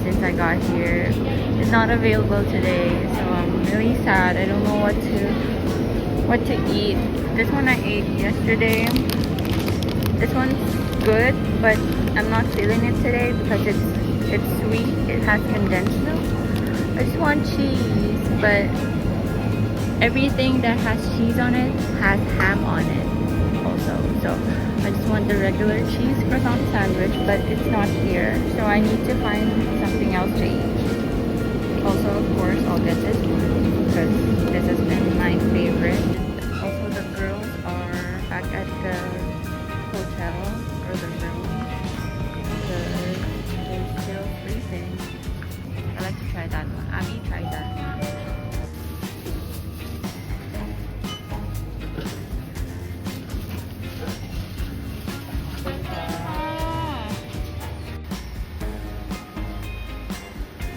since I got here. It's not available today, so I'm really sad. I don't know what to eat. This one I ate yesterday. This one's good, but I'm not feeling it today because it's sweet. It has condensed milk. I just want cheese, but everything that has cheese on it has ham on it also. So I just want the regular cheese croissant sandwich, but it's not here. So I need to find something else to eat. Also, of course, I'll get this one because this has been my favorite. Also, the girls are back at the hotel or the room because they're still sleeping. I like to try that one. Abby, try that.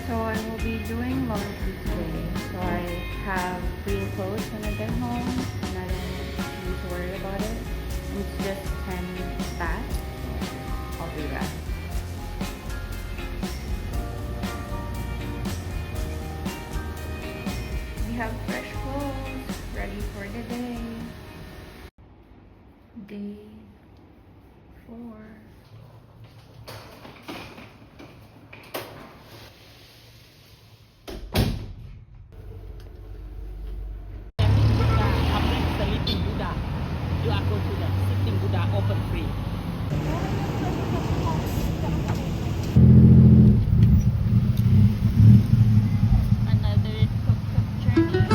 So I will be doing laundry today. So I have clean clothes when I get home and I don't need to worry about it. It's just 10 baths. So I'll do that. We have fresh clothes ready for the day. Day 4. Sleeping Buddha. You are going to the Sleeping Buddha open free. Another tuk-tuk journey.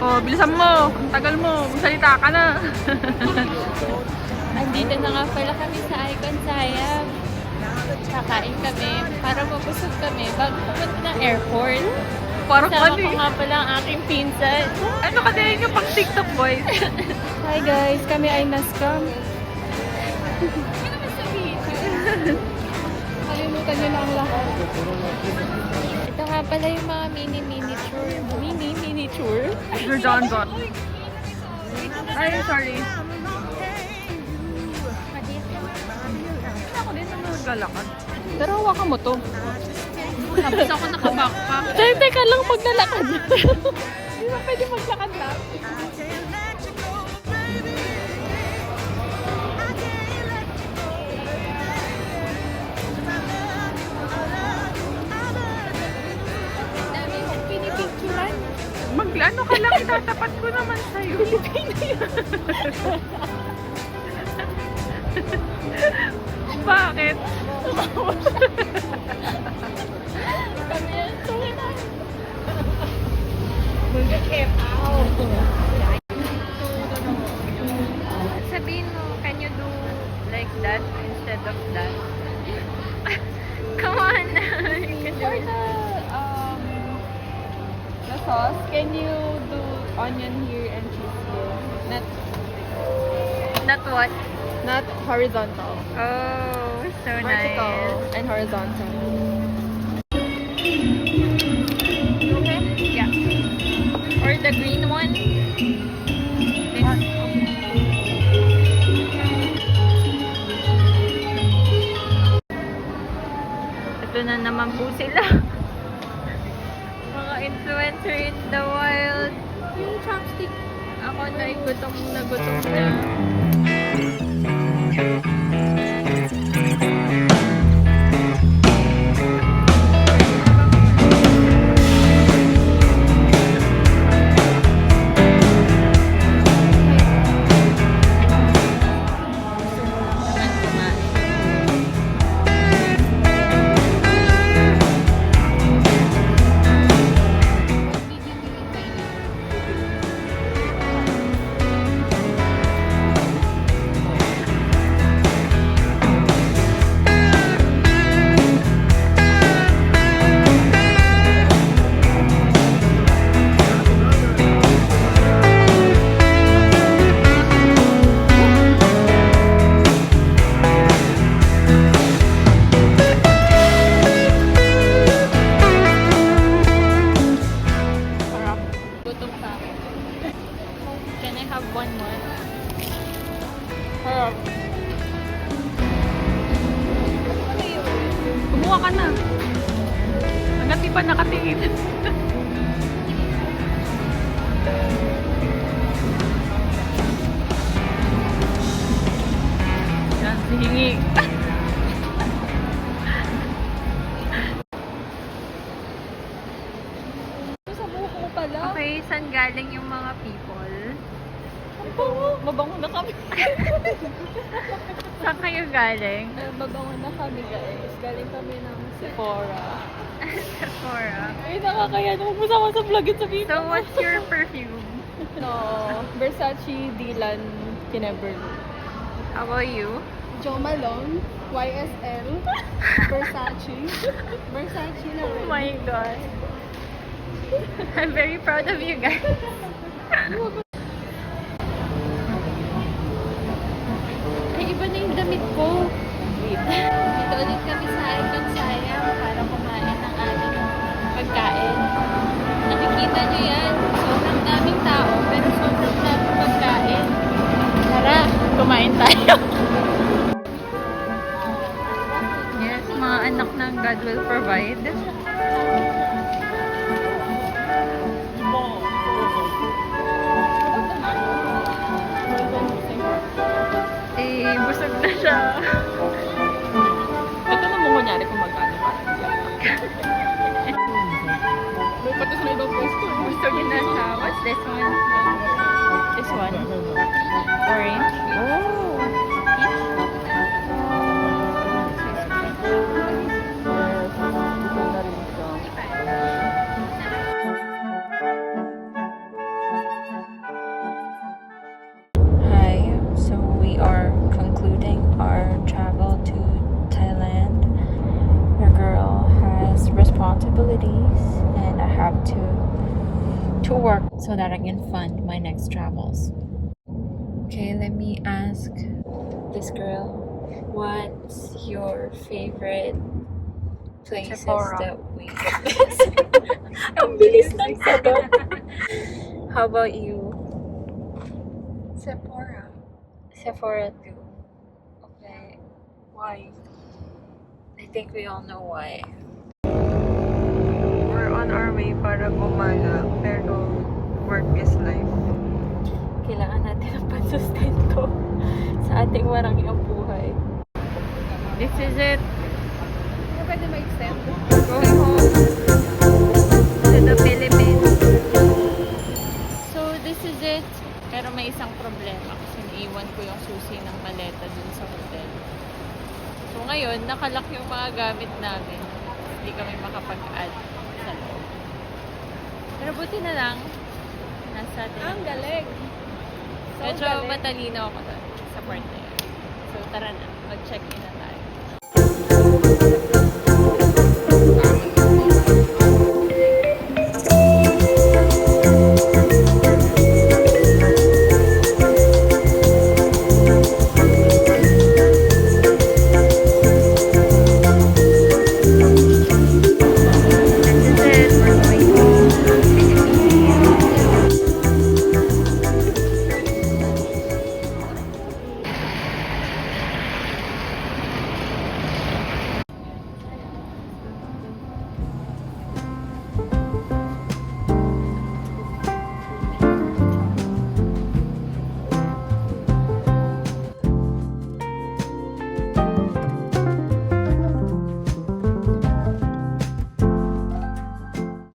Oh, bilisan mo. Tagal mo. Magsalita ka na. Andito na nga pala kami sa Icon Sayab. Kakain kami para mabusog kami bago pumunta ng airport. Parang Sama ano ko eh. nga pala ang aking pinsan. Ano ka din yung pang TikTok boys? Hi guys, kami ay nascam. Kalimutan nyo na ang lahat. Ito nga pala yung mga mini-miniature. Mini-miniature? Sir John Dot. Ay, sorry. Ako din naman naglalakad. Pero hawakan mo to. Tapos ako nakabackpack. Teka lang pag nalakad. Di ba pwede maglakad lang? Dami kong pinipicturan. Mag-ano ka lang, itatapat ko naman sa'yo. Bakit? Kami yan, tungan. Mag-keep out. Sabihin mo, can you do like that instead of that? Come on. You can do it. The sauce, can you do onion here and cheese here? Not what? Not horizontal. Oh, so Vertical nice. and horizontal. Okay? Yeah. Or the green one? Ito na naman po sila. Mga influencer in the wild. Yung chopstick. Ako Ay, gutom na gutom na. Gutom pa ako. Can I have one more? Harap. Kumuha ka na. Hanggat di pa nakatingin. Yan, sihingi. Sa buhok mo pala. Okay, saan galing yung mga people? Mabango na kami. Saan kayo galing? Mabango na kami guys. Galing kami ng Sephora. Sephora. Ay, nakakaya. Huwag mo sama sa vlog sa video. So, what's your perfume? No, Versace Dylan Kineberly. How about you? Jo Malone, YSL, Versace. Versace na Oh rin. my god. I'm very proud of you guys. Ay, iba na yung damit ko. Dito ulit kami sa Icon Sayang para kumain ng aming pagkain. Nakikita nyo yan, sobrang daming tao, pero sobrang daming pagkain. Tara, kumain tayo. Yes, mga anak ng God will provide. Eh, busog na siya. Ito na mo kunyari kung magkano pa. May pati sa ibang pwesto. Busog na siya. What's this one? This one? Orange? Oh! Hi, so we are concluding our travel to Thailand. Your girl has responsibilities and I have to work so that I can fund my next travels. Okay, let me ask this girl, what's your favorite places Sephora. that we Ang bilis ng sagot. How about you? Sephora. Sephora too. Okay. Why? I think we all know why. We're on our way para gumala, pero work is life. Kailangan natin ng pansustento sa ating marangyang buhay. This is it. Ano pwede ma-extend? We're going home to the Philippines. So, this is it. Pero may isang problema kasi naiwan ko yung susi ng maleta dun sa hotel. So, ngayon, nakalock yung mga gamit namin. Hindi kami makapag-add sa loob. Pero buti na lang, nasa atin. Ang galing. So Medyo galing. matalino ako doon sa part na yun. So, tara na. Mag-check-in na tayo.